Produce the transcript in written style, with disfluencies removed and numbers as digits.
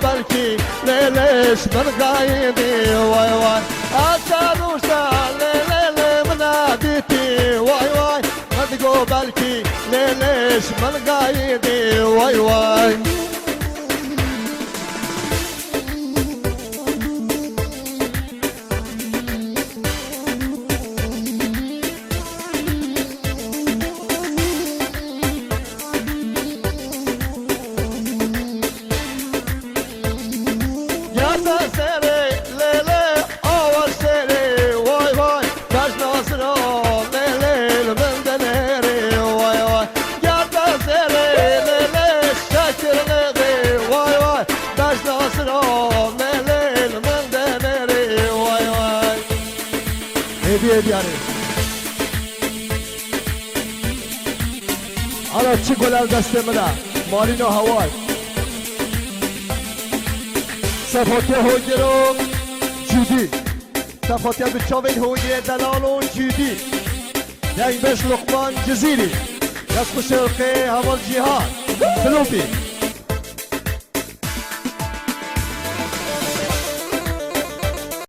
بلكي ليش من غايدي واي واي أتروشا ليلة من عديتي واي واي ما تقول بلكي ليش من غايدي واي واي يعني على تشيكولا دستمنا مارينو هواي صفاتي هوجرو جودي صفاتي بتشوفين هوجرو دلالون جودي دنگ بش لقمان جزيري يسكو شرقي هوا الجهاد فلوبي